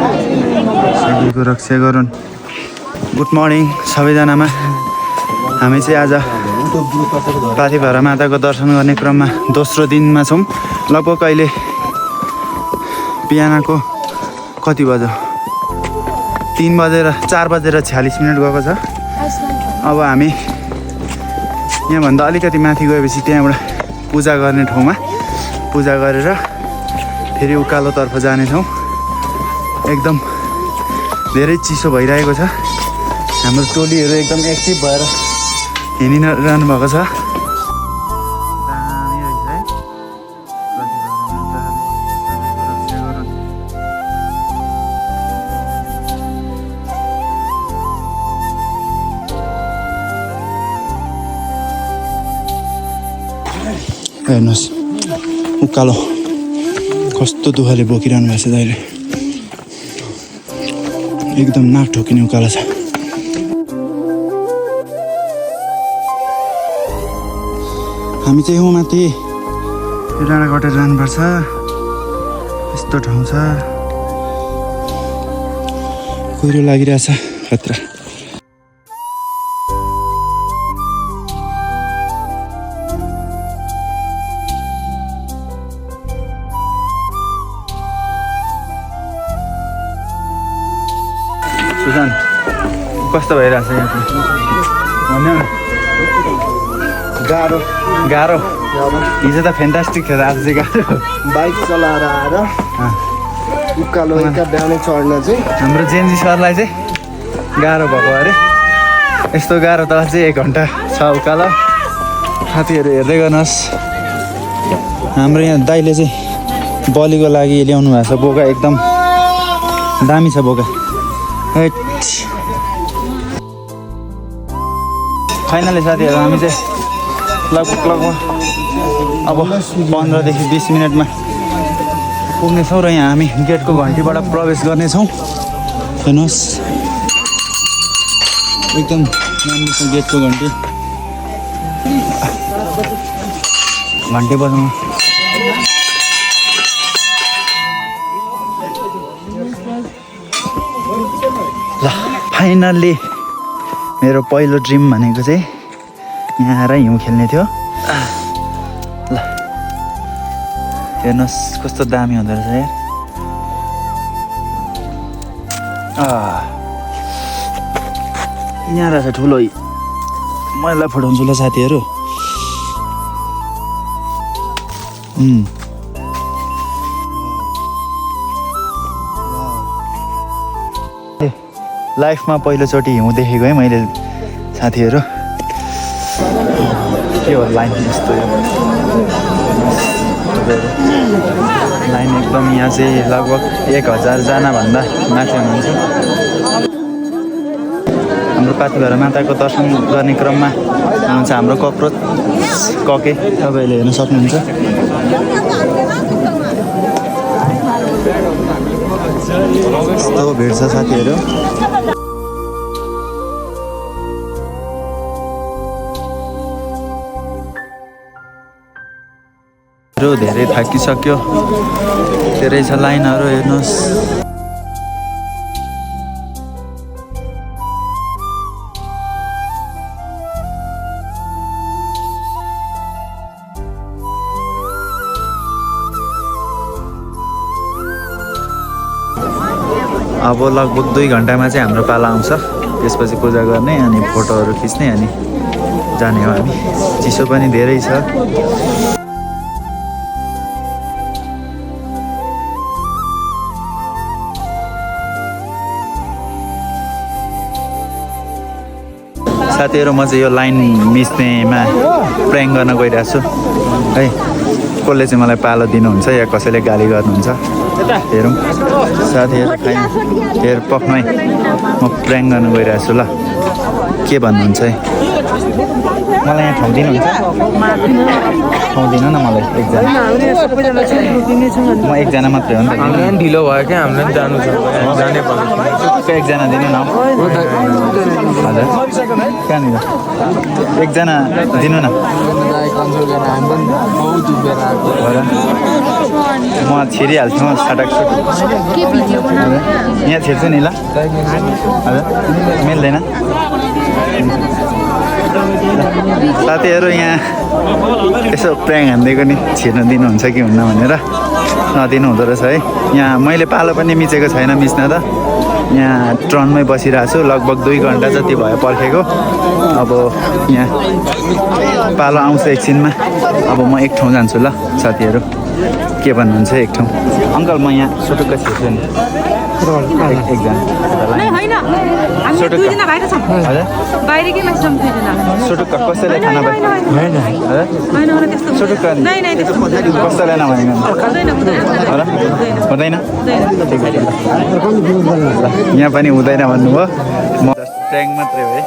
सबैको रक्षा गरून्। गुड मर्निङ सबैजनामा। हामी चाहिँ आज पाथिभरा माताको दर्शन गर्ने क्रममा दोस्रो दिनमा छौँ। लगभग अहिले बिहानको कति बज्यो 4:46 गएको छ। अब हामी यहाँभन्दा अलिकति माथि गएपछि त्यहाँबाट पूजा गर्ने ठाउँमा पूजा गरेर फेरि उकालोतर्फ जानेछौँ। एकदम धेरै चिसो भइरहेको छ। हाम्रो टोलीहरू एकदम एक्टिभ भएर हिँडिरहनु भएको छ। हेर्नुहोस् उकालो कस्तो दुःखले बोकिरहनु भएको छ अहिले। एकदम नाक ठोकिने उकालो छ। हामी चाहिँ हो माथि डाँडा कटेर जानुपर्छ। यस्तो ठाउँ छ। कुहिरो लागिरहेछ खतरा। सुशान्त कस्तो भइरहेछ यहाँ भन्नु न। गाह्रो हिजो त फेन्टास्टिक थियो, आज चाहिँ गाह्रो। बाइक चलाएर आएर उकालो बिहानै चढ्न चाहिँ हाम्रो जेन्जी सरलाई चाहिँ गाह्रो भएको अरे। यस्तो गाह्रो त अझै 1 घन्टा छ उकालो। साथीहरू हेर्दै गर्नुहोस्। हाम्रो यहाँ दाइले चाहिँ बलीको लागि ल्याउनु भएको छ बोका। एकदम दामी छ बोका। फाइनली साथीहरू हामी चाहिँ लगभग अब 15 देखि 20 मिनटमा पुग्नेछौँ र यहाँ हामी गेटको घन्टीबाट प्रवेश गर्नेछौँ। हेर्नुहोस् एकदम राम्रो छ गेटको घन्टी बजाउनु। ल फाइनल्ली मेरो पहिलो ड्रिम भनेको चाहिँ यहाँ आएर हिउँ खेल्ने थियो। ल हेर्नुहोस् कस्तो दामी हुँदो रहेछ यार। यहाँ रहेछ ठुलो। मैले फुटाउँछु ल साथीहरू। लाइफमा पहिलोचोटि हिउँ देखेको है मैले साथीहरू। के हो लाइन यस्तो लाइन एकदम। यहाँ चाहिँ लगभग 1000 जनाभन्दा माथि हुनुहुन्छ। हाम्रो पाथिभरा माताको दर्शन गर्ने क्रममा हुनुहुन्छ हाम्रो कक्रोच कके, तपाईँले हेर्न सक्नुहुन्छ। यस्तो भिड छ साथीहरू। धेरै थाकिसक्यो। धेरै छ लाइनहरू हेर्नुहोस्। अब लगभग 2 घन्टामा चाहिँ हाम्रो पाला आउँछ। त्यसपछि पूजा गर्ने अनि फोटोहरू खिच्ने अनि जाने हो हामी। चिसो पनि धेरै छ। साथीहरू म चाहिँ यो लाइन मिच्नेमा प्र्याङ्क गर्न गइरहेको छु है। कसले चाहिँ मलाई पालो दिनुहुन्छ या कसैले गाली गर्नुहुन्छ हेरौँ। साथीहरू हेर पक्नै म प्र्याङ्क गर्न गइरहेको छु। ल के भन्नुहुन्छ है। मलाई यहाँ ठाउँ दिनुहुन्छ ठाउँ दिनु न मलाई एकजना म एकजना मात्रै हो नि त हामीलाई पनि ढिलो भयो क्या हामीलाई पनि जानु छ जानै पर्छ एकजना दिनु न हजुर कहाँनिर एकजना दिनु न म छिरिहाल्छु सटक यहाँ छिर्छु नि ल हजुर मिल्दैन साथीहरू यहाँ यसो प्र्याङ हानिदिएको नि छिर्न दिनुहुन्छ कि हुन्न भनेर नदिनु हुँदो रहेछ है यहाँ मैले पालो पनि मिचेको छैन मिच्न त यहाँ ट्रनमै बसिरहेको छु लगभग 2 घन्टा जति भयो पर्खेको अब यहाँ पालो आउँछ एकछिनमा अब म एक ठाउँ जान्छु ल साथीहरू के भन्नुहुन्छ एक ठाउँ अङ्कल म यहाँ सुटुक्क छिर्छु नि एकजना सुटुक्क कसैले खाना सुटुक्क कसैलाई नभनेको हुँदैन यहाँ पनि हुँदैन भन्नुभयो म ट्याङ मात्रै हो है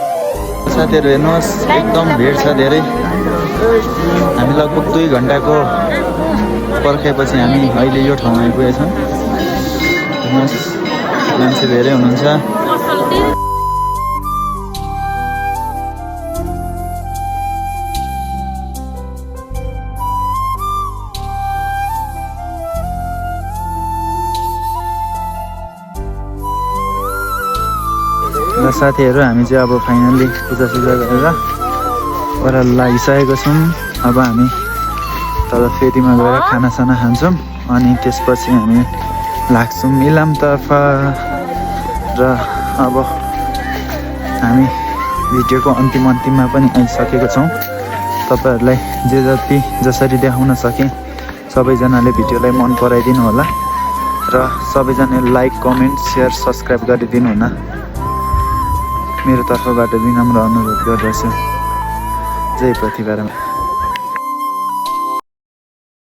साथीहरू हेर्नुहोस् एकदम भिड छ धेरै हामी लगभग 2 घन्टाको पर्खेपछि हामी अहिले यो ठाउँमा आइपुगेछौँ हेर्नुहोस् मान्छे धेरै हुनुहुन्छ र साथीहरू हामी चाहिँ अब फाइनल्ली पूजासुजा गरेर ओह्रालो लागिसकेको छौँ अब हामी तल फेरीमा गएर खानासाना खान्छौँ अनि त्यसपछि हामी लाग्छौँ इलामतर्फ र अब हामी भिडियोको अन्तिममा पनि आइसकेको छौँ तपाईँहरूलाई जसरी देखाउन सकेँ सबैजनाले भिडियोलाई मन पराइदिनु होला र सबैजनाले लाइक कमेन्ट सेयर सब्सक्राइब गरिदिनु हुन मेरो तर्फबाट विनम्र अनुरोध गर्दछु जय प्रतिभा।